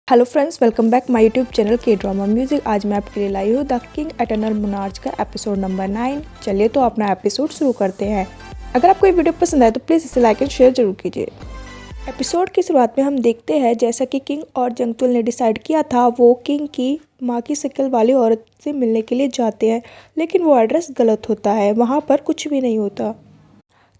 Hello friends, welcome back my YouTube channel के drama music. आज मैं आपके लिए लाई हूँ द किंग एटर्नल मोनार्च का एपिसोड नंबर 9। चलिए तो अपना एपिसोड शुरू करते हैं। अगर आपको ये वीडियो पसंद आए तो प्लीज़ इसे लाइक एंड शेयर जरूर कीजिए। एपिसोड की शुरुआत में हम देखते हैं जैसा कि किंग और जंगतुल ने डिसाइड किया था, वो किंग की माँ की शक्ल वाली औरत से मिलने के लिए जाते हैं, लेकिन वो एड्रेस गलत होता है, वहाँ पर कुछ भी नहीं होता।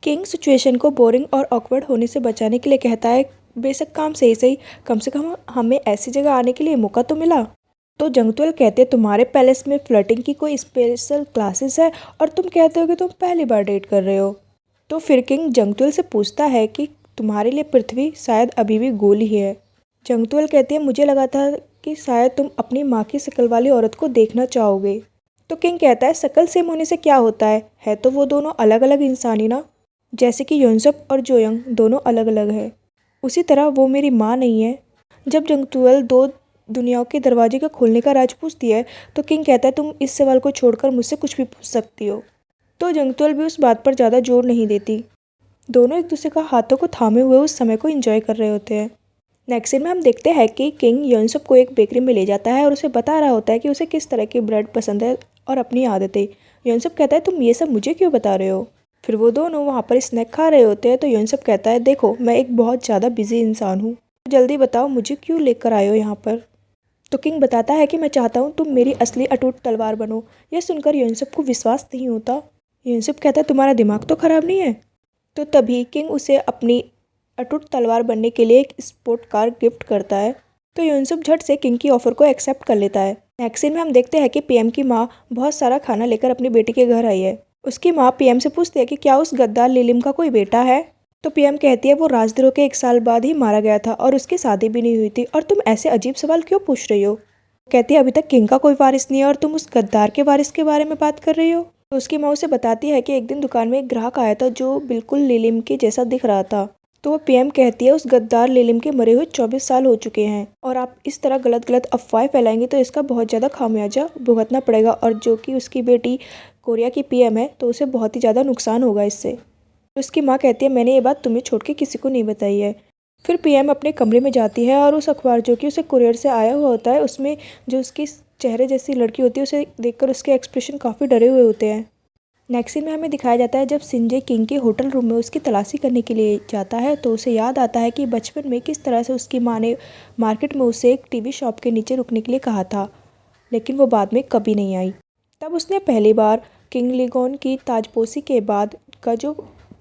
किंग सिचुएशन को बोरिंग और ऑकवर्ड होने से बचाने के लिए कहता है, बेशक काम सही सही, कम से कम हमें ऐसी जगह आने के लिए मौका तो मिला। तो जंगतुल कहते हैं, तुम्हारे पैलेस में फ्लर्टिंग की कोई स्पेशल क्लासेस है और तुम कहते हो कि तुम पहली बार डेट कर रहे हो। तो फिर किंग जंगतुल से पूछता है कि तुम्हारे लिए पृथ्वी शायद अभी भी गोल ही है। जंगतुल कहते हैं, मुझे लगा था कि शायद तुम अपनी माँ की शक्ल वाली औरत को देखना चाहोगे। तो किंग कहता है, शक्ल सेम होने से क्या होता है तो वो दोनों अलग अलग इंसान ही ना, जैसे कि योनसप और जोयंग दोनों अलग अलग है, उसी तरह वो मेरी माँ नहीं है। जब जंगतुल दो दुनियाओं के दरवाजे का खोलने का राज पूछती है तो किंग कहता है, तुम इस सवाल को छोड़कर मुझसे कुछ भी पूछ सकती हो। तो जंगतुल भी उस बात पर ज़्यादा जोर नहीं देती। दोनों एक दूसरे का हाथों को थामे हुए उस समय को एंजॉय कर रहे होते हैं। नेक्स्ट सीन में हम देखते हैं कि किंग योनसप को एक बेकरी में ले जाता है और उसे बता रहा होता है कि उसे किस तरह की ब्रेड पसंद है और अपनी आदतें। योनसप कहता है, तुम ये सब मुझे क्यों बता रहे हो। फिर वो दोनों वहाँ पर स्नैक खा रहे होते हैं तो योनसप कहता है, देखो मैं एक बहुत ज़्यादा बिजी इंसान हूँ, तो जल्दी बताओ मुझे क्यों लेकर आए हो यहाँ पर। तो किंग बताता है कि मैं चाहता हूँ तुम मेरी असली अटूट तलवार बनो। यह सुनकर योनसप को विश्वास नहीं होता। योनसप कहता है, तुम्हारा दिमाग तो खराब नहीं है। तो तभी किंग उसे अपनी अटूट तलवार बनने के लिए एक स्पोर्ट कार गिफ्ट करता है। तो योनसप झट से किंग की ऑफर को एक्सेप्ट कर लेता है। नेक्स्ट सीन में हम देखते हैं कि पीएम की माँ बहुत सारा खाना लेकर अपनी बेटी के घर आई है। उसकी माँ पीएम से पूछती है कि क्या उस गद्दार लिलिम का कोई बेटा है। तो पीएम कहती है, वो राजद्रोह के 1 साल बाद ही मारा गया था और उसकी शादी भी नहीं हुई थी, और तुम ऐसे अजीब सवाल क्यों पूछ रही हो। कहती है, अभी तक किंग का कोई वारिस नहीं है और तुम उस गद्दार के वारिस के बारे में बात कर रही हो। तो उसकी माँ उसे बताती है कि एक दिन दुकान में एक ग्राहक आया था जो बिल्कुल लिलिम के जैसा दिख रहा था। तो वो पीएम कहती है, उस गद्दार लिलिम के मरे हुए 24 साल हो चुके हैं और आप इस तरह गलत गलत अफवाहें फैलाएंगे तो इसका बहुत ज़्यादा खामियाजा भुगतना पड़ेगा, और जो कि उसकी बेटी कोरिया की पीएम है तो उसे बहुत ही ज़्यादा नुकसान होगा इससे। तो उसकी माँ कहती है, मैंने ये बात तुम्हें छोड़ के किसी को नहीं बताई है। फिर पीएम अपने कमरे में जाती है और उस अखबार जो कि उसे कुरियर से आया हुआ होता है, उसमें जो उसकी चेहरे जैसी लड़की होती है उसे देखकर उसके एक्सप्रेशन काफ़ी डरे हुए होते हैं। नेक्स्ट सीन में हमें दिखाया जाता है जब सिंजे किंग के होटल रूम में उसकी तलाशी करने के लिए जाता है तो उसे याद आता है कि बचपन में किस तरह से उसकी माँ ने मार्केट में उसे एक टीवी शॉप के नीचे रुकने के लिए कहा था, लेकिन वो बाद में कभी नहीं आई। तब उसने पहली बार किंग लिगोन की ताजपोशी के बाद का जो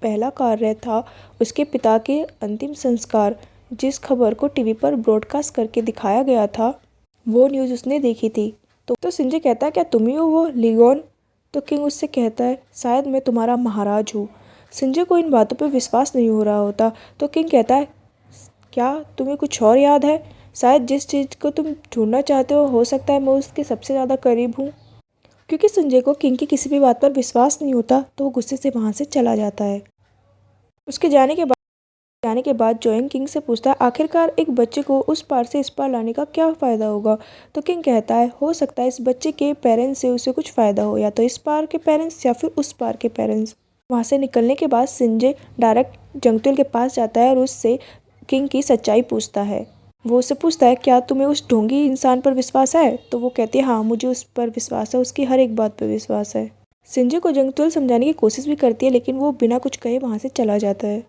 पहला कार्य था, उसके पिता के अंतिम संस्कार, जिस खबर को टीवी पर ब्रॉडकास्ट करके दिखाया गया था, वो न्यूज़ उसने देखी थी। तो सिंजे कहता है, क्या तुम ही हो वो लिगोन। तो किंग उससे कहता है, शायद मैं तुम्हारा महाराज हूँ। सिंजे को इन बातों पर विश्वास नहीं हो रहा होता। तो किंग कहता है, क्या तुम्हें कुछ और याद है। शायद जिस चीज़ को तुम ढूंढना चाहते हो सकता है मैं उसके सबसे ज़्यादा करीब हूँ। क्योंकि संजय को किंग की किसी भी बात पर विश्वास नहीं होता तो वो गुस्से से वहाँ से चला जाता है। उसके जाने के बाद जोयंग किंग से पूछता है, आखिरकार एक बच्चे को उस पार से इस पार लाने का क्या फ़ायदा होगा। तो किंग कहता है, हो सकता है इस बच्चे के पेरेंट्स से उसे कुछ फ़ायदा हो, या तो इस पार के पेरेंट्स या फिर उस पार के पेरेंट्स। वहाँ से निकलने के बाद संजय डायरेक्ट जंगतुल के पास जाता है और उससे किंग की सच्चाई पूछता है। वो उससे पूछता है, क्या तुम्हें उस ढोंगी इंसान पर विश्वास है। तो वो कहती है, हाँ मुझे उस पर विश्वास है, उसकी हर एक बात पर विश्वास है। संजय को जंगतुल समझाने की कोशिश भी करती है, लेकिन वो बिना कुछ कहे वहाँ से चला जाता है।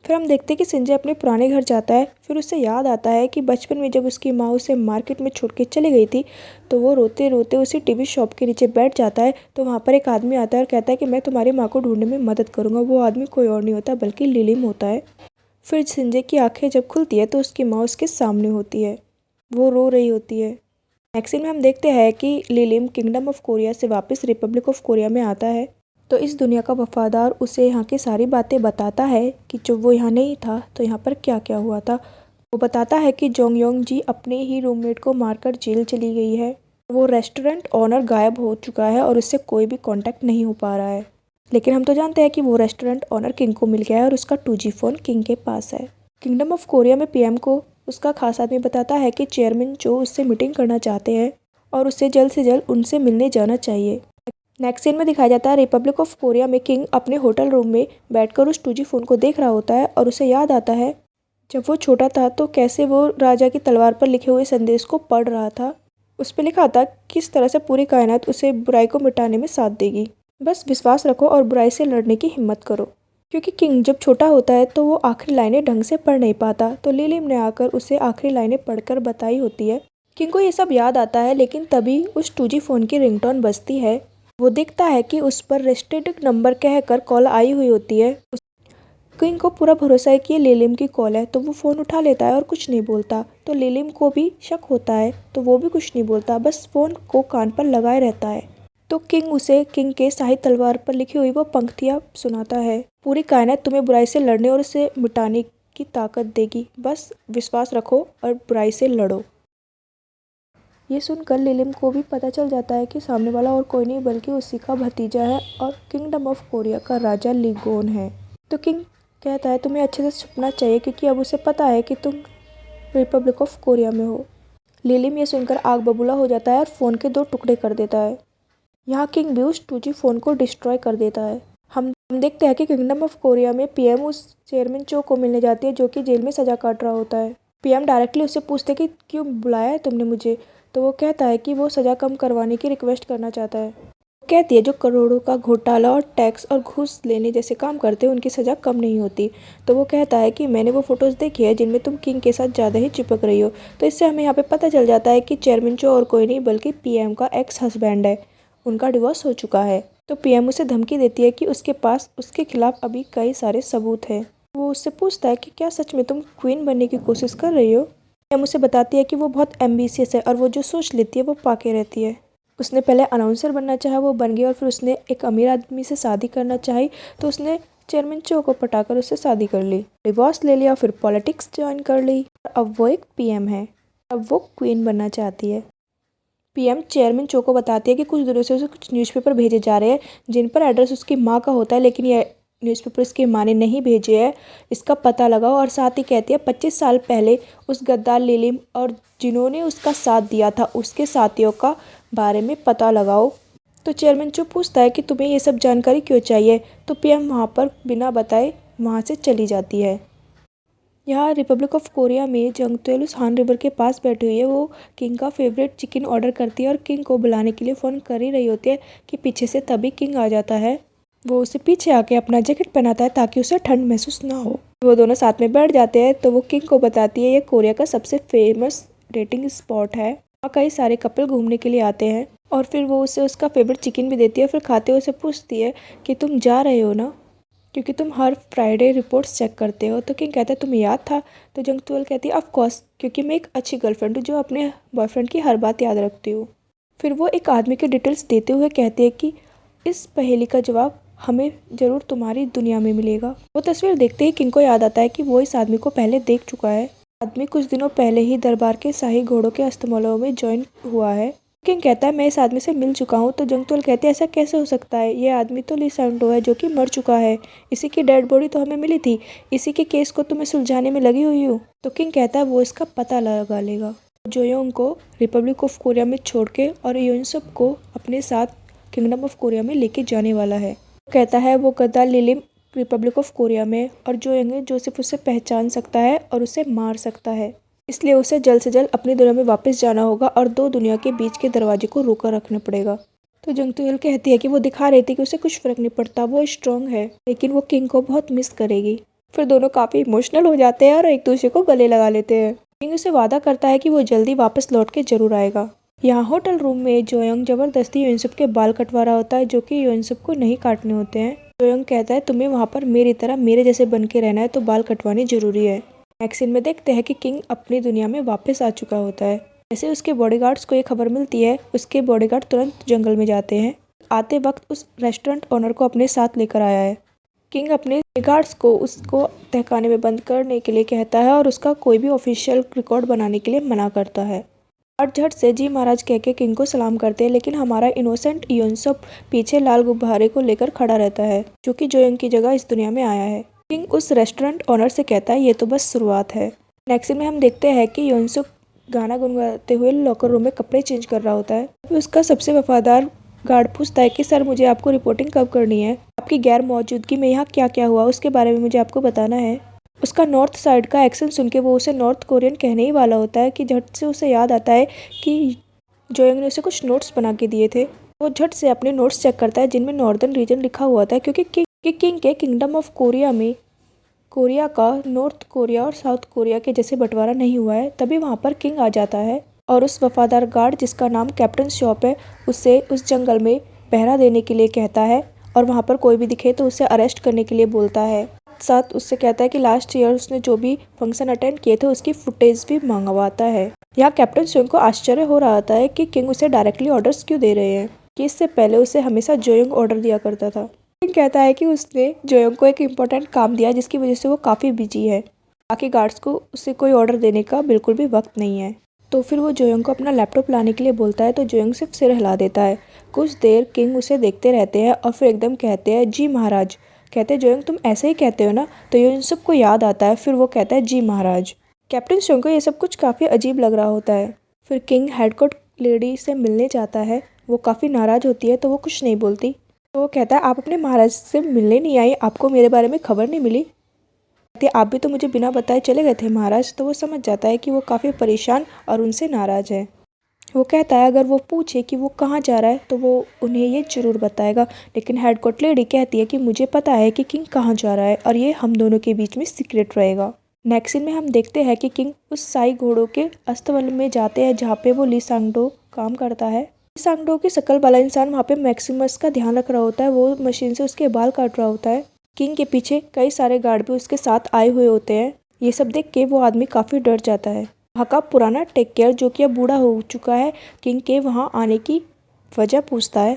फिर हम देखते हैं कि संजय अपने पुराने घर जाता है। फिर उसे याद आता है कि बचपन में जब उसकी माँ उसे मार्केट में छोड़ के चली गई थी तो वो रोते रोते उसी टीवी शॉप के नीचे बैठ जाता है। तो वहाँ पर एक आदमी आता है और कहता है कि मैं तुम्हारी माँ को ढूंढने में मदद करूँगा। वो आदमी कोई और नहीं होता बल्कि लिलिम होता है। फिर संजय की आंखें जब खुलती है तो उसकी माँ उसके सामने होती है, वो रो रही होती है। नेक्स्ट सीन में हम देखते हैं कि लिलिम किंगडम ऑफ कोरिया से वापस रिपब्लिक ऑफ कोरिया में आता है। तो इस दुनिया का वफादार उसे यहाँ की सारी बातें बताता है कि जब वो यहाँ नहीं था तो यहाँ पर क्या क्या हुआ था। वो बताता है कि जोंगयोंग जी अपने ही रूममेट को मारकर जेल चली गई है। वो रेस्टोरेंट ऑनर गायब हो चुका है और उससे कोई भी कांटेक्ट नहीं हो पा रहा है। लेकिन हम तो जानते हैं कि वो रेस्टोरेंट ऑनर किंग को मिल गया है और उसका 2G फ़ोन किंग के पास है। किंगडम ऑफ कोरिया में पीएम को उसका खास आदमी बताता है कि चेयरमैन जो उससे मीटिंग करना चाहते हैं और उससे जल्द उनसे मिलने जाना चाहिए। नेक्स्ट सीन में दिखाया जाता है रिपब्लिक ऑफ कोरिया में किंग अपने होटल रूम में बैठकर उस 2G फ़ोन को देख रहा होता है और उसे याद आता है जब वो छोटा था तो कैसे वो राजा की तलवार पर लिखे हुए संदेश को पढ़ रहा था। उस पे लिखा था किस तरह से पूरी कायनात उसे बुराई को मिटाने में साथ देगी। बस विश्वास रखो और बुराई से लड़ने की हिम्मत करो। क्योंकि किंग जब छोटा होता है तो वो आखिरी लाइनें ढंग से पढ़ नहीं पाता, तो लिलिम ने आकर उसे आखिरी लाइनें पढ़कर बताई होती है। किंग को ये सब याद आता है, लेकिन तभी उस 2G फ़ोन की रिंगटोन बजती है। वो देखता है कि उस पर रेस्ट्रिक्टेड नंबर कहकर कॉल आई हुई होती है। किंग को पूरा भरोसा है कि ये लिलिम की कॉल है, तो वो फ़ोन उठा लेता है और कुछ नहीं बोलता। तो लिलिम को भी शक होता है, तो वो भी कुछ नहीं बोलता, बस फ़ोन को कान पर लगाए रहता है। तो किंग उसे किंग के शाही तलवार पर लिखी हुई वो पंक्तियाँ सुनाता है। पूरी कायनात तुम्हें बुराई से लड़ने और उसे मिटाने की ताकत देगी, बस विश्वास रखो और बुराई से लड़ो। ये सुनकर लिलिम को भी पता चल जाता है कि सामने वाला और कोई नहीं बल्कि उसी का भतीजा है और किंगडम ऑफ कोरिया का राजा लीगोन है। तो किंग कहता है तुम्हें अच्छे से छुपना चाहिए, क्योंकि अब उसे पता है कि तुम रिपब्लिक ऑफ कोरिया में हो। लिलिम ये सुनकर आग बबूला हो जाता है और फ़ोन के 2 टुकड़े कर देता है। यहाँ किंग भी उस 2G फ़ोन को डिस्ट्रॉय कर देता है। हम देखते हैं कि किंगडम ऑफ कोरिया में पीएम उस चेयरमैन चो को मिलने जाती है, जो कि जेल में सजा काट रहा होता है। पीएम डायरेक्टली उससे पूछते कि क्यों बुलाया है तुमने मुझे, तो वो कहता है कि वो सज़ा कम करवाने की रिक्वेस्ट करना चाहता है। कहती है जो करोड़ों का घोटाला और टैक्स और घूस लेने जैसे काम करते हैं उनकी सज़ा कम नहीं होती। तो वो कहता है कि मैंने वो फ़ोटोज़ देखी है जिनमें तुम किंग के साथ ज़्यादा ही चिपक रही हो। तो इससे हमें यहाँ पे पता चल जाता है कि चेयरमैन चो और कोई नहीं बल्कि पीएम का एक्स हस्बैंड है। उनका डिवोर्स हो चुका है। तो पीएम उसे धमकी देती है कि उसके पास उसके खिलाफ अभी कई सारे सबूत हैं। वो उससे पूछता है कि क्या सच में तुम क्वीन बनने की कोशिश कर रही हो। पीएम उसे बताती है कि वो बहुत एम्बिशियस है और वो जो सोच लेती है वो पाके रहती है। उसने पहले अनाउंसर बनना चाहा, वो बन गई, और फिर उसने एक अमीर आदमी से शादी करना चाही, तो उसने चेयरमैन चो को पटाकर उससे शादी कर ली, डिवोर्स ले लिया, फिर पॉलिटिक्स ज्वाइन कर ली। अब वो एक पीएम है। अब वो क्वीन बनना चाहती है। पीएम चेयरमैन चो को बताती है कि कुछ दिनों से उसे कुछ न्यूज़पेपर भेजे जा रहे हैं जिन पर एड्रेस उसकी माँ का होता है, लेकिन ये न्यूज़पेपर उसकी माँ ने नहीं भेजे है, इसका पता लगाओ। और साथ ही कहती है 25 साल पहले उस गद्दार लिलिम और जिन्होंने उसका साथ दिया था उसके साथियों का बारे में पता लगाओ। तो चेयरमैन चो पूछता है कि तुम्हें ये सब जानकारी क्यों चाहिए, तो पीएम वहाँ पर बिना बताए वहाँ से चली जाती है। यहाँ रिपब्लिक ऑफ कोरिया में जंगतुएल उस हान रिवर के पास बैठी हुई है। वो किंग का फेवरेट चिकन ऑर्डर करती है और किंग को बुलाने के लिए फ़ोन कर ही रही होती है कि पीछे से तभी किंग आ जाता है। वो उसे पीछे आके अपना जैकेट पहनाता है ताकि उसे ठंड महसूस ना हो। वो दोनों साथ में बैठ जाते हैं, तो वो किंग को बताती है ये कोरिया का सबसे फेमस डेटिंग स्पॉट है, वहाँ कई सारे कपल घूमने के लिए आते हैं। और फिर वो उसे उसका फेवरेट चिकन भी देती है। फिर खाते हुए उसे पूछती है कि तुम जा रहे हो ना, क्योंकि तुम हर फ्राइडे रिपोर्ट्स चेक करते हो। तो किंग कहता है तुम्हें याद था। तो जंगतुएल कहती है ऑफ कोर्स, क्योंकि मैं एक अच्छी गर्लफ्रेंड हूँ जो अपने बॉयफ्रेंड की हर बात याद रखती हूँ। फिर वो एक आदमी के डिटेल्स देते हुए कहती है कि इस पहेली का जवाब हमें ज़रूर तुम्हारी दुनिया में मिलेगा। वो तस्वीर देखते ही किंग को याद आता है कि वो इस आदमी को पहले देख चुका है। आदमी कुछ दिनों पहले ही दरबार के शाही घोड़ों के अस्तबलों में ज्वाइन हुआ है। किंग कहता है मैं इस आदमी से मिल चुका हूँ। तो जंगतुएल कहते हैं ऐसा कैसे हो सकता है, ये आदमी तो ली सैंडो है जो कि मर चुका है, इसी की डेड बॉडी तो हमें मिली थी, इसी के केस को तुम्हें सुलझाने में लगी हुई हूँ। तो किंग कहता है वो इसका पता लगा लेगा। जोयोंग को रिपब्लिक ऑफ कोरिया में छोड़ के और योनसुप को अपने साथ किंगडम ऑफ कोरिया में लेके जाने वाला है। कहता है वो गद्दार लिलिम रिपब्लिक ऑफ कोरिया में, और जोयोंग है जो सिर्फ उसे पहचान सकता है और उसे मार सकता है, इसलिए उसे जल्द से जल्द अपनी दुनिया में वापस जाना होगा और 2 दुनिया के बीच के दरवाजे को रोका रखना पड़ेगा। तो जंगतुएल कहती है कि वो दिखा रही थी कि उसे कुछ फर्क नहीं पड़ता, वो स्ट्रांग है, लेकिन वो किंग को बहुत मिस करेगी। फिर दोनों काफ़ी इमोशनल हो जाते हैं और एक दूसरे को गले लगा लेते हैं। किंग उसे वादा करता है कि वो जल्दी वापस लौट के जरूर आएगा। यहाँ होटल रूम में जोयोंग ज़बरदस्ती योनसुप के बाल कटवा रहा होता है, जो कि योनसुप को नहीं काटने होते हैं। जोयोंग कहता है तुम्हें वहाँ पर मेरी तरह मेरे जैसे बन के रहना है, तो बाल कटवाने जरूरी है। नेक्स्ट सीन में देखते हैं कि किंग अपनी दुनिया में वापस आ चुका होता है। जैसे उसके बॉडीगार्ड्स को ये खबर मिलती है, उसके बॉडीगार्ड तुरंत जंगल में जाते हैं। आते वक्त उस रेस्टोरेंट ओनर को अपने साथ लेकर आया है। किंग अपने गार्ड्स को उसको तहखाने में बंद करने के लिए कहता है और उसका कोई भी ऑफिशियल रिकॉर्ड बनाने के लिए मना करता है। और झट से जी महाराज कह के किंग को सलाम करते हैं, लेकिन हमारा इनोसेंट योनसुप पीछे लाल गुब्बारे को लेकर खड़ा रहता है, जो कि जोयोंग की जगह इस दुनिया में आया है। किंग उस रेस्टोरेंट ओनर से कहता है ये तो बस शुरुआत है। नेक्स्ट सीन में हम देखते हैं कि योनसुप गाना गुनगुनाते हुए लॉकर रूम में कपड़े चेंज कर रहा होता है। फिर उसका सबसे वफादार गार्ड पूछता है कि सर मुझे आपको रिपोर्टिंग कब करनी है, आपकी गैर मौजूदगी में यहाँ क्या क्या हुआ उसके बारे में मुझे आपको बताना है। उसका नॉर्थ साइड का एक्सेंट सुन के वो उसे नॉर्थ कोरियन कहने ही वाला होता है कि झट से उसे याद आता है कि जोयंग ने उसे कुछ नोट्स बना के दिए थे। वो झट से अपने नोट्स चेक करता है जिनमें नॉर्दर्न रीजन लिखा हुआ था, क्योंकि किंग के किंगडम ऑफ कोरिया में कोरिया का नॉर्थ कोरिया और साउथ कोरिया के जैसे बंटवारा नहीं हुआ है। तभी वहाँ पर किंग आ जाता है और उस वफादार गार्ड जिसका नाम कैप्टन शॉप है उसे उस जंगल में पहरा देने के लिए कहता है और वहाँ पर कोई भी दिखे तो उसे अरेस्ट करने के लिए बोलता है। साथ उससे कहता है कि लास्ट ईयर उसने जो भी फंक्शन अटेंड किए थे उसकी फुटेज भी मंगवाता है। यहाँ कैप्टन शॉप को आश्चर्य हो रहा था कि किंग उसे डायरेक्टली ऑर्डर्स क्यों दे रहे हैं, कि इससे पहले उसे हमेशा जोयोंग ऑर्डर दिया करता था। किंग कहता है कि उसने जोयोंग को एक इम्पोर्टेंट काम दिया जिसकी वजह से वो काफ़ी बिजी है। बाकी गार्ड्स को उसे कोई ऑर्डर देने का बिल्कुल भी वक्त नहीं है। तो फिर वो जोयोंग को अपना लैपटॉप लाने के लिए बोलता है तो जोयोंग सिर्फ सिर हिला देता है। कुछ देर किंग उसे देखते रहते हैं और फिर एकदम कहते हैं जी महाराज। कहते हैं जोयोंग तुम ऐसे ही कहते हो ना, तो ये इन सबको याद आता है। फिर वो कहता है जी महाराज। कैप्टन शॉन्ग को ये सब कुछ काफ़ी अजीब लग रहा होता है। फिर किंग हेडकोट लेडी से मिलने जाता है। वो काफ़ी नाराज़ होती है तो वो कुछ नहीं बोलती। तो वो कहता है आप अपने महाराज से मिलने नहीं आई, आपको मेरे बारे में खबर नहीं मिली? कहती है आप भी तो मुझे बिना बताए चले गए थे महाराज। तो वो समझ जाता है कि वो काफ़ी परेशान और उनसे नाराज़ है। वो कहता है अगर वो पूछे कि वो कहाँ जा रहा है तो वो उन्हें ये ज़रूर बताएगा, लेकिन हेडकोट लेडी कहती है कि मुझे पता है कि किंग कहाँ जा रहा है और ये हम दोनों के बीच में सीक्रेट रहेगा। नेक्स्ट सीन में हम देखते हैं कि किंग उस साई घोड़ों के अस्तबल में जाते हैं जहाँ पे वो ली सांगडो काम करता है। ली सांगडो की शक्ल वाला इंसान वहाँ पे मैक्सिमस का ध्यान रख रहा होता है। वो मशीन से उसके बाल काट रहा होता है। किंग के पीछे कई सारे गार्ड भी उसके साथ आए हुए होते हैं। ये सब देख के वो आदमी काफ़ी डर जाता है। वहाँ का पुराना टेक केयर जो कि अब बूढ़ा हो चुका है किंग के वहाँ आने की वजह पूछता है।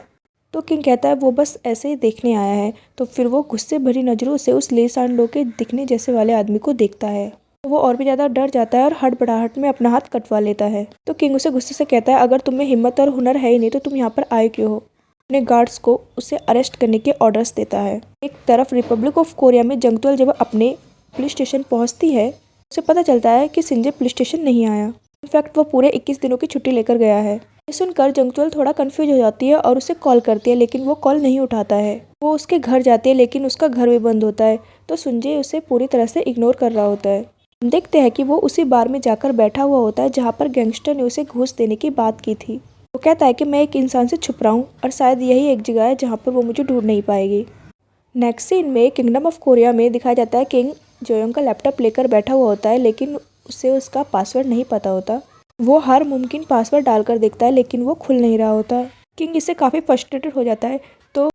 तो किंग कहता है वो बस ऐसे ही देखने आया है। तो फिर वो गुस्से भरी नज़रों से उस ली सांगडो के दिखने जैसे वाले आदमी को देखता है। तो वो और भी ज़्यादा डर जाता है और हड़बड़ाहट में अपना हाथ कटवा लेता है। तो किंग उसे गुस्से से कहता है अगर तुम्हें हिम्मत और हुनर है ही नहीं तो तुम यहाँ पर आए क्यों हो? अपने गार्ड्स को उसे अरेस्ट करने के ऑर्डर्स देता है। एक तरफ रिपब्लिक ऑफ कोरिया में जंगतुएल जब अपने पुलिस स्टेशन पहुँचती है उसे पता चलता है कि सिंजे पुलिस स्टेशन नहीं आया। इनफैक्ट वो पूरे 21 दिनों की छुट्टी लेकर गया है। ये सुनकर जंगतुएल थोड़ा कंफ्यूज हो जाती है और उसे कॉल करती है, लेकिन वो कॉल नहीं उठाता है। वो उसके घर जाती है लेकिन उसका घर भी बंद होता है। तो सुंजे उसे पूरी तरह से इग्नोर कर रहा होता है। हम देखते हैं कि वो उसी बार में जाकर बैठा हुआ होता है जहाँ पर गैंगस्टर ने उसे घूस देने की बात की थी। वो कहता है कि मैं एक इंसान से छुप रहा हूँ और शायद यही एक जगह है जहाँ पर वो मुझे ढूंढ नहीं पाएगी। नेक्स्ट सीन में किंगडम ऑफ कोरिया में दिखाया जाता है किंग जोयोंग का लैपटॉप लेकर बैठा हुआ होता है, लेकिन उसे उसका पासवर्ड नहीं पता होता। वो हर मुमकिन पासवर्ड डालकर देखता है लेकिन वो खुल नहीं रहा होता। किंग इससे काफ़ी फ्रस्ट्रेटेड हो जाता है। तो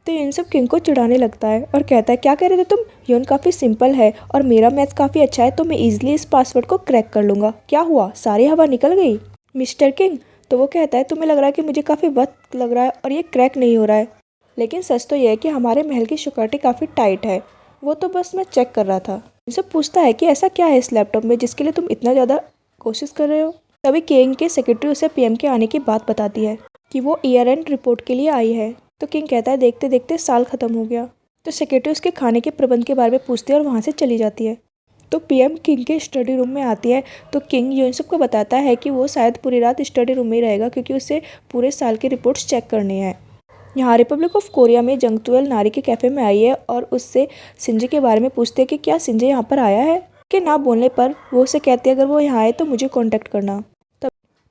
इन सब किंग को चिढ़ाने लगता है और कहता है क्या कह रहे थे तुम, योन काफ़ी सिंपल है और मेरा मैथ काफ़ी अच्छा है तो मैं ईजिली इस पासवर्ड को क्रैक कर लूँगा। क्या हुआ, सारी हवा निकल गई मिस्टर किंग? तो वो कहता है तुम्हें लग रहा है कि मुझे काफ़ी वक्त लग रहा है और ये क्रैक नहीं हो रहा है, लेकिन सच तो यह है कि हमारे महल की सिक्योरिटी काफ़ी टाइट है। वो तो बस मैं चेक कर रहा था। इनसे पूछता है कि ऐसा क्या है इस लैपटॉप में जिसके लिए तुम इतना ज़्यादा कोशिश कर रहे हो। तभी किंग के सेक्रेटरी उसे पीएम के आने की बात बताती है कि वो ईयर एंड रिपोर्ट के लिए आई है। तो किंग कहता है देखते देखते साल ख़त्म हो गया। तो सेक्रेटरी उसके खाने के प्रबंध के बारे में पूछती है और वहाँ से चली जाती है। तो पीएम किंग के स्टडी रूम में आती है। तो किंग यूनसुक को बताता है कि वो शायद पूरी रात स्टडी रूम में ही रहेगा क्योंकि उसे पूरे साल की रिपोर्ट्स चेक करनी है। यहाँ रिपब्लिक ऑफ कोरिया में जंगतुएल नारी के कैफ़े में आई है और उससे सिंजे के बारे में पूछते हैं कि क्या सिंजे यहाँ पर आया है। कि ना बोलने पर वो उसे कहती है अगर वो यहाँ आए तो मुझे कॉन्टेक्ट करना।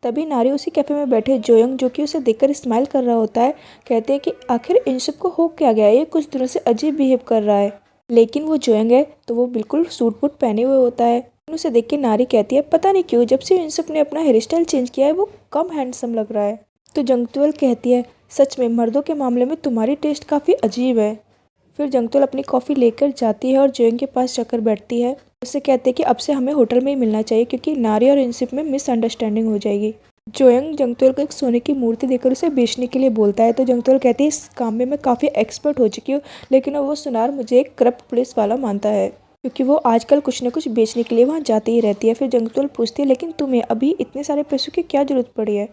तभी नारी उसी कैफ़े में बैठे जोयोंग जो कि उसे देखकर स्माइल कर रहा होता है कहते हैं कि आखिर इन सब को हो क्या गया, ये कुछ दिनों से अजीब बिहेव कर रहा है। लेकिन वो जोयोंग है तो वो बिल्कुल सूट बूट पहने हुए होता है। उसे देख के नारी कहती है पता नहीं क्यों जब से इन सब ने अपना हेयर स्टाइल चेंज किया है वो कम हैंडसम लग रहा है। तो जंगतुएल कहती है सच में मर्दों के मामले में तुम्हारी टेस्ट काफ़ी अजीब है। फिर जंगतुएल अपनी कॉफ़ी लेकर जाती है और जोयोंग के पास जाकर बैठती है। उससे कहते हैं कि अब से हमें होटल में ही मिलना चाहिए क्योंकि नारी और इनसिप में मिसअंडरस्टैंडिंग हो जाएगी। जोयोंग जंगतुएल को एक सोने की मूर्ति देकर उसे बेचने के लिए बोलता है। तो जंगतुएल कहती है इस काम में मैं काफ़ी एक्सपर्ट हो चुकी हूँ, लेकिन वो सुनार मुझे एक करप्ट पुलिस वाला मानता है क्योंकि वो आजकल कुछ न कुछ बेचने के लिए वहाँ जाती ही रहती है। फिर जंगतुएल पूछती है लेकिन तुम्हें अभी इतने सारे पैसों की क्या ज़रूरत पड़ी है।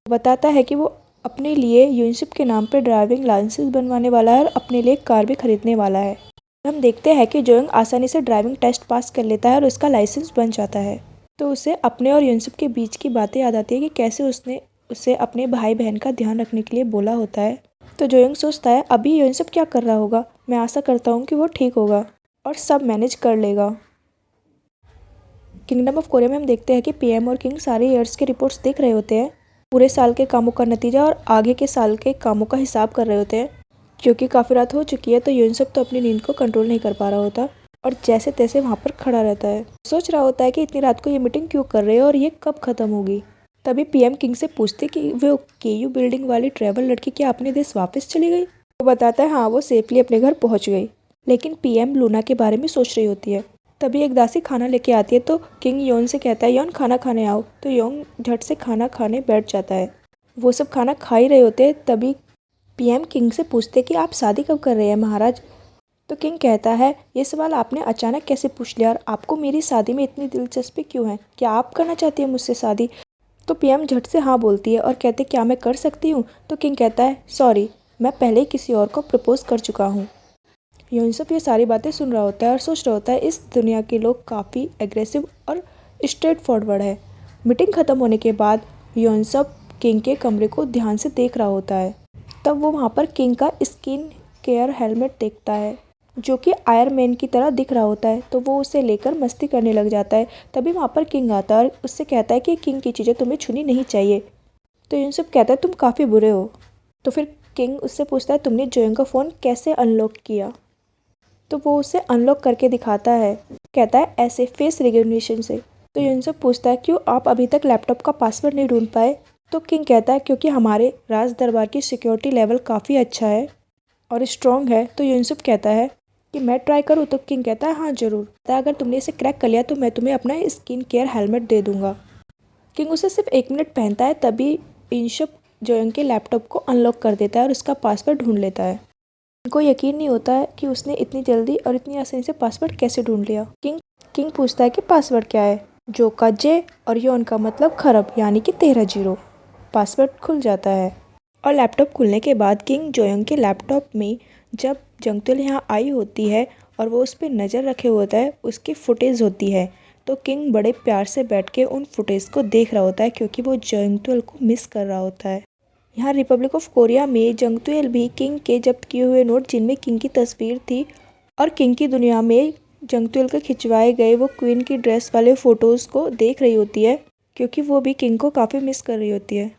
बताता है कि वो अपने लिए यूनसिप के नाम पर ड्राइविंग लाइसेंस बनवाने वाला है और अपने लिए कार भी खरीदने वाला है। हम देखते हैं कि जोयोंग आसानी से ड्राइविंग टेस्ट पास कर लेता है और उसका लाइसेंस बन जाता है। तो उसे अपने और यूनसिप के बीच की बातें याद आती है कि कैसे उसने उसे अपने भाई बहन का ध्यान रखने के लिए बोला होता है। तो जोयोंग सोचता है अभी यूनसिप क्या कर रहा होगा, मैं आशा करता हूँ कि वो ठीक होगा और सब मैनेज कर लेगा। किंगडम ऑफ कोरिया में हम देखते हैं कि पीएम और किंग सारे ईयर्स के रिपोर्ट्स देख रहे होते हैं, पूरे साल के कामों का नतीजा और आगे के साल के कामों का हिसाब कर रहे होते हैं। क्योंकि काफ़ी रात हो चुकी है तो यूनसुक तो अपनी नींद को कंट्रोल नहीं कर पा रहा होता और जैसे तैसे वहाँ पर खड़ा रहता है। सोच रहा होता है कि इतनी रात को ये मीटिंग क्यों कर रहे हैं और ये कब खत्म होगी। तभी पीएम किंग से पूछते कि वो केयू बिल्डिंग वाली ट्रैवल लड़की क्या अपने देश वापस चली गई। वो बताता है हाँ, वो सेफली अपने घर पहुँच गई। लेकिन पीएम लूना के बारे में सोच रही होती है। तभी एक दासी खाना लेके आती है तो किंग योन से कहता है योन खाना खाने आओ। तो योन झट से खाना खाने बैठ जाता है। वो सब खाना खा ही रहे होते हैं। तभी पीएम किंग से पूछते कि आप शादी कब कर रहे हैं महाराज। तो किंग कहता है ये सवाल आपने अचानक कैसे पूछ लिया और आपको मेरी शादी में इतनी दिलचस्पी क्यों है, क्या आप करना चाहती हैं मुझसे शादी। तो पीएम झट से हाँ बोलती है और कहते क्या मैं कर सकती हूँ। तो किंग कहता है सॉरी, मैं पहले ही किसी और को प्रपोज कर चुका हूँ। योनसुक ये सारी बातें सुन रहा होता है और सोच रहा होता है इस दुनिया के लोग काफ़ी एग्रेसिव और स्ट्रेट फॉरवर्ड है। मीटिंग ख़त्म होने के बाद योनसुक किंग के कमरे को ध्यान से देख रहा होता है। तब वो वहाँ पर किंग का स्किन केयर हेलमेट देखता है जो कि आयरन मैन की तरह दिख रहा होता है। तो वो उसे लेकर मस्ती करने लग जाता है। तभी वहाँ पर किंग आता है और उससे कहता है कि किंग की चीज़ें तुम्हें छूनी नहीं चाहिए। तो यूनसुक कहता है तुम काफ़ी बुरे हो। तो फिर किंग उससे पूछता है तुमने जोयोंग का फ़ोन कैसे अनलॉक किया। तो वो उसे अनलॉक करके दिखाता है, कहता है ऐसे फेस रिकग्निशन से। तो यूनसुक पूछता है क्यों आप अभी तक लैपटॉप का पासवर्ड नहीं ढूंढ पाए। तो किंग कहता है क्योंकि हमारे राज दरबार की सिक्योरिटी लेवल काफ़ी अच्छा है और स्ट्रॉन्ग है। तो यूनसुक कहता है कि मैं ट्राई करूँ। तो किंग कहता है हाँ ज़रूर, अगर तुमने इसे क्रैक कर लिया तो मैं तुम्हें अपना स्किन केयर हेलमेट दे दूंगा। किंग उसे सिर्फ 1 मिनट पहनता है। तभी यूनसुक जोयोंग के लैपटॉप को अनलॉक कर देता है और उसका पासवर्ड ढूंढ लेता है। उनको यकीन नहीं होता है कि उसने इतनी जल्दी और इतनी आसानी से पासवर्ड कैसे ढूंढ लिया। किंग पूछता है कि पासवर्ड क्या है। जो का जे और योन का मतलब खरब यानी कि 13 जीरो। पासवर्ड खुल जाता है और लैपटॉप खुलने के बाद किंग जोयोंग के लैपटॉप में जब जंगतुल यहाँ आई होती है और वो उस पर नज़र रखे होता है उसकी फुटेज होती है। तो किंग बड़े प्यार से बैठ के उन फुटेज को देख रहा होता है क्योंकि वो जंगतुल को मिस कर रहा होता है। यहाँ रिपब्लिक ऑफ कोरिया में जंगतुल भी किंग के जब्त किए हुए नोट जिनमें किंग की तस्वीर थी और किंग की दुनिया में जंगतुल के खिंचवाए गए वो क्वीन की ड्रेस वाले फ़ोटोज़ को देख रही होती है क्योंकि वो भी किंग को काफ़ी मिस कर रही होती है।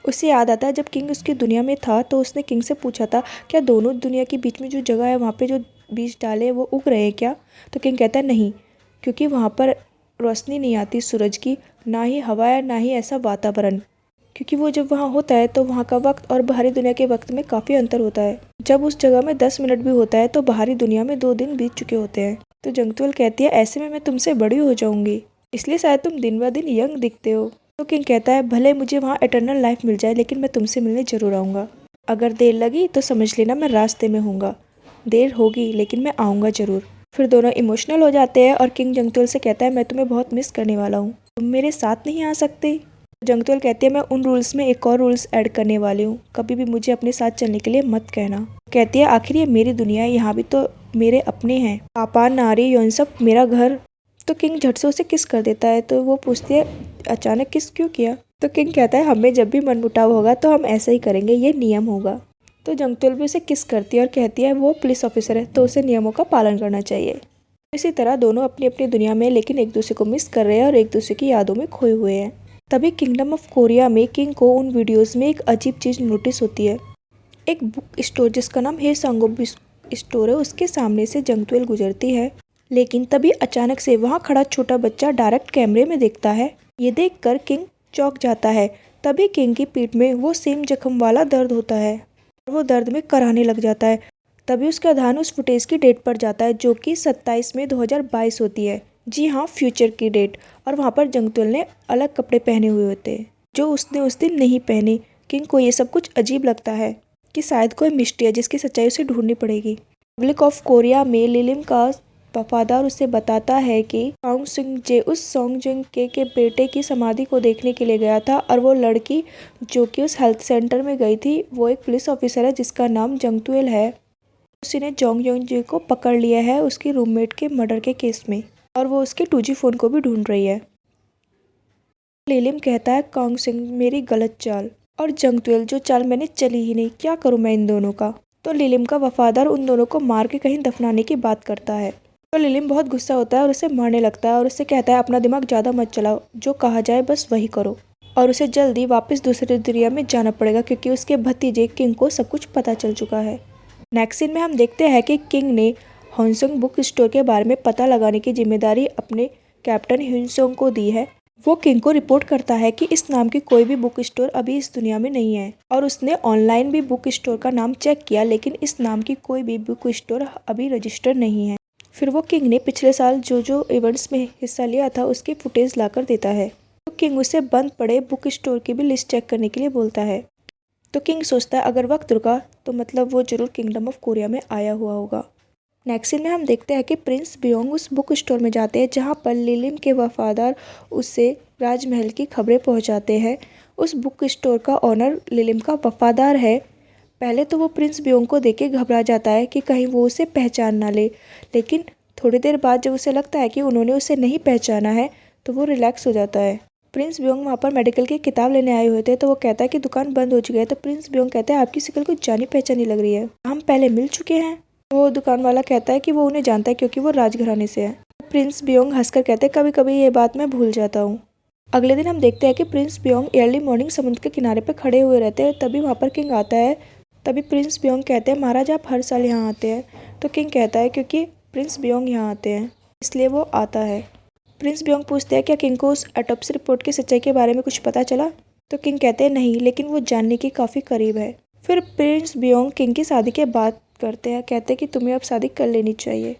उसे याद आता है जब किंग उसकी दुनिया में था तो उसने किंग से पूछा था क्या दोनों दुनिया के बीच में जो जगह है वहाँ पे जो बीज डाले हैं वो उग रहे हैं क्या। तो किंग कहता है नहीं, क्योंकि वहाँ पर रोशनी नहीं आती सूरज की, ना ही हवा है ना ही ऐसा वातावरण। क्योंकि वो जब वहाँ होता है तो वहाँ का वक्त और बाहरी दुनिया के वक्त में काफ़ी अंतर होता है। जब उस जगह में 10 मिनट भी होता है तो बाहरी दुनिया में 2 दिन बीत चुके होते हैं। तो जंगतुल कहती है ऐसे में मैं तुमसे बड़ी हो जाऊंगी, इसलिए शायद तुम दिन ब दिन यंग दिखते हो। तो किंग कहता है भले मुझे वहाँ एटर्नल लाइफ मिल जाए लेकिन मैं तुमसे मिलने ज़रूर आऊँगा। अगर देर लगी तो समझ लेना मैं रास्ते में हूँगा। देर होगी लेकिन मैं आऊँगा ज़रूर। फिर दोनों इमोशनल हो जाते हैं और किंग जंगतुल से कहता है मैं तुम्हें बहुत मिस करने वाला हूँ, तुम मेरे साथ नहीं आ सकते। जंगतुल कहती है मैं उन रूल्स में एक और रूल्स ऐड करने वाली हूँ, कभी भी मुझे अपने साथ चलने के लिए मत कहना। कहती है आखिर ये मेरी दुनिया है, यहाँ भी तो मेरे अपने हैं, पापा नारी योनसुक मेरा घर। तो किंग झट से उसे किस कर देता है। तो वो पूछती है अचानक किस क्यों किया। तो किंग कहता है हमें जब भी मनमुटाव होगा तो हम ऐसा ही करेंगे, ये नियम होगा। तो जंगतुल भी उसे किस करती है और कहती है वो पुलिस ऑफिसर है तो उसे नियमों का पालन करना चाहिए। इसी तरह दोनों अपनी अपनी दुनिया में लेकिन एक दूसरे को मिस कर रहे हैं और एक दूसरे की यादों में खोए हुए हैं। तभी किंगडम ऑफ कोरिया में किंग को उन वीडियोस में एक अजीब चीज़ नोटिस होती है। एक बुक स्टोर जिसका नाम हे सांगोक स्टोर है, उसके सामने से जंगतुल गुजरती है। लेकिन तभी अचानक से वहाँ खड़ा छोटा बच्चा डायरेक्ट कैमरे में देखता है। ये देखकर किंग चौंक जाता है। तभी किंग की पीठ में वो सेम जख्म वाला दर्द होता है और वो दर्द में कराहने लग जाता है। तभी उसका ध्यान उस फुटेज की डेट पर जाता है जो कि 27 मई 2022 होती है। जी हाँ, फ्यूचर की डेट। और वहाँ पर जंगतुल ने अलग कपड़े पहने हुए होते हैं जो उसने उस दिन नहीं पहने। किंग को ये सब कुछ अजीब लगता है कि शायद कोई मिस्ट्री है जिसकी सच्चाई उसे ढूंढनी पड़ेगी। रिपब्लिक ऑफ कोरिया में लिलिम का वफादार उसे बताता है कि कांग सिंग जे उस सोंग जिंग के बेटे की समाधि को देखने के लिए गया था और वो लड़की जो कि उस हेल्थ सेंटर में गई थी वो एक पुलिस ऑफिसर है जिसका नाम जंगतुल है। उसने जोंग योंग जी को पकड़ लिया है उसकी रूममेट के मर्डर के केस में और वो उसके 2G फ़ोन को भी ढूंढ रही है। लिलिम कहता है कांग सिंग मेरी गलत चाल और जंगतुल जो चाल मैंने चली ही नहीं, क्या करूँ मैं इन दोनों का। तो लिलिम का वफादार उन दोनों को मार के कहीं दफनाने की बात करता है। तो लिलिम बहुत गुस्सा होता है और उसे मारने लगता है और उससे कहता है अपना दिमाग ज़्यादा मत चलाओ, जो कहा जाए बस वही करो। और उसे जल्दी वापस दूसरी दुनिया में जाना पड़ेगा क्योंकि उसके भतीजे किंग को सब कुछ पता चल चुका है। नेक्स्ट सीन में हम देखते हैं कि किंग ने ह्यूनसोंग बुक स्टोर के बारे में पता लगाने की जिम्मेदारी अपने कैप्टन ह्यूनसोंग को दी है। वो किंग को रिपोर्ट करता है कि इस नाम की कोई भी बुक स्टोर अभी इस दुनिया में नहीं है और उसने ऑनलाइन भी बुक स्टोर का नाम चेक किया, लेकिन इस नाम की कोई भी बुक स्टोर अभी रजिस्टर नहीं है। फिर वो किंग ने पिछले साल जो इवेंट्स में हिस्सा लिया था उसकी फुटेज लाकर देता है। तो किंग उसे बंद पड़े बुक स्टोर की भी लिस्ट चेक करने के लिए बोलता है। तो किंग सोचता है अगर वक्त रुका तो मतलब वो जरूर किंगडम ऑफ कोरिया में आया हुआ होगा। नेक्स्ट सीन में हम देखते हैं कि प्रिंस बियोंग उस बुक स्टोर में जाते हैं जहां पर लिलिम के वफादार उससे राजमहल की खबरें पहुंचाते हैं। उस बुक स्टोर का ओनर लिलिम का वफादार है। पहले तो वो प्रिंस बियोंग को देख के घबरा जाता है कि कहीं वो उसे पहचान ना ले, लेकिन थोड़ी देर बाद जब उसे लगता है कि उन्होंने उसे नहीं पहचाना है तो वो रिलैक्स हो जाता है। प्रिंस बियोंग वहाँ पर मेडिकल की किताब लेने आए हुए थे तो वो कहता है कि दुकान बंद हो चुकी है। तो प्रिंस बियोंग कहता है आपकी शक्ल कुछ जानी पहचानी लग रही है, हम पहले मिल चुके हैं। वो दुकान वाला कहता है कि वो उन्हें जानता है क्योंकि वो राजघराने से है। प्रिंस बियोंग हंसकर कहते हैं कभी कभी ये बात मैं भूल जाता हूँ। अगले दिन हम देखते हैं कि प्रिंस बियोंग अर्ली मॉर्निंग समुद्र के किनारे पर खड़े हुए रहते हैं। तभी वहाँ पर किंग आता है। तभी प्रिंस बियोंग कहते हैं महाराज आप हर साल यहाँ आते हैं। तो किंग कहता है क्योंकि प्रिंस बियोंग यहाँ आते हैं इसलिए वो आता है। प्रिंस बियोंग पूछते हैं क्या किंग को उस ऑटोप्सी रिपोर्ट की सच्चाई के बारे में कुछ पता चला। तो किंग कहते हैं नहीं, लेकिन वो जानने के काफ़ी करीब है। फिर प्रिंस बियोंग किंग की शादी के बात करते हैं, कहते हैं कि तुम्हें अब शादी कर लेनी चाहिए।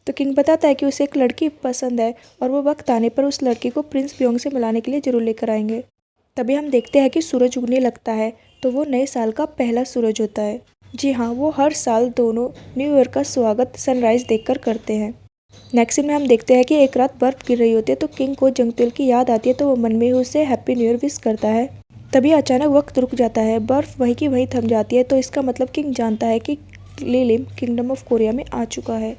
तो किंग बताता है कि उसे एक लड़की पसंद है और वो वक्त आने पर उस लड़की को प्रिंस बियोंग से मिलाने के लिए जरूर लेकर आएंगे। तभी हम देखते हैं कि सूरज उगने लगता है। तो वो नए साल का पहला सूरज होता है। जी हाँ, वो हर साल दोनों न्यू ईयर का स्वागत सनराइज देखकर करते हैं। नेक्स्ट सीन में हम देखते हैं कि एक रात बर्फ गिर रही होती है। तो किंग को जंगतेल की याद आती है तो वो मन में उसे हैप्पी न्यू ईयर विश करता है। तभी अचानक वक्त रुक जाता है, बर्फ वहीं की वहीं थम जाती है। तो इसका मतलब किंग जानता है कि लिलिम किंगडम ऑफ कोरिया में आ चुका है।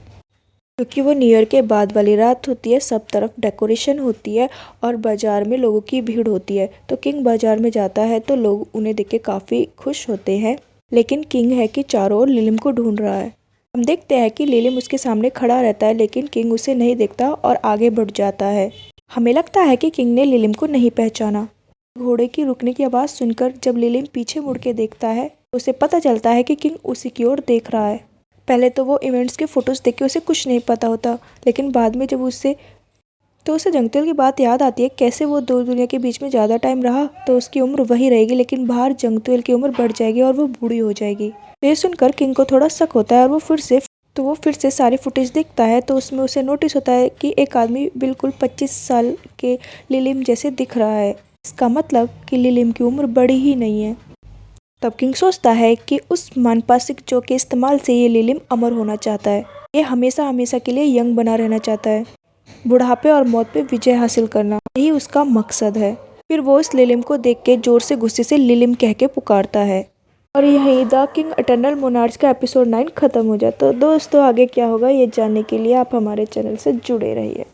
क्योंकि वो न्यू ईयर के बाद वाली रात होती है, सब तरफ डेकोरेशन होती है और बाजार में लोगों की भीड़ होती है। तो किंग बाजार में जाता है तो लोग उन्हें देख के काफ़ी खुश होते हैं, लेकिन किंग है कि चारों ओर लिलिम को ढूंढ रहा है। हम देखते हैं कि लिलिम उसके सामने खड़ा रहता है, लेकिन किंग उसे नहीं देखता और आगे बढ़ जाता है। हमें लगता है कि किंग ने लिलिम को नहीं पहचाना। घोड़े की रुकने की आवाज़ सुनकर जब लिलिम पीछे मुड़ के देखता है तो उसे पता चलता है कि किंग उसी की ओर देख रहा है। पहले तो वो इवेंट्स के फोटोज़ देख के उसे कुछ नहीं पता होता, लेकिन बाद में जब उसे जंगतेल की बात याद आती है, कैसे वो दो दुनिया के बीच में ज़्यादा टाइम रहा तो उसकी उम्र वही रहेगी, लेकिन बाहर जंगतेल की उम्र बढ़ जाएगी और वो बूढ़ी हो जाएगी। ये सुनकर किंग को थोड़ा शक होता है और वो फिर से सारी फुटेज देखता है। तो उसमें उसे नोटिस होता है कि एक आदमी बिल्कुल 25 साल के लिलिम जैसे दिख रहा है। इसका मतलब कि लिलिम की उम्र बड़ी ही नहीं है। तब किंग सोचता है कि उस मानपासिक जो के इस्तेमाल से ये लिलिम अमर होना चाहता है। ये हमेशा हमेशा के लिए यंग बना रहना चाहता है, बुढ़ापे और मौत पे विजय हासिल करना, यही उसका मकसद है। फिर वो इस लिलिम को देख के जोर से गुस्से से लिलिम कह के पुकारता है। और यही द किंग एटर्नल मोनार्च का एपिसोड 9 खत्म हो जाता है। तो दोस्तों आगे क्या होगा ये जानने के लिए आप हमारे चैनल से जुड़े रहिए।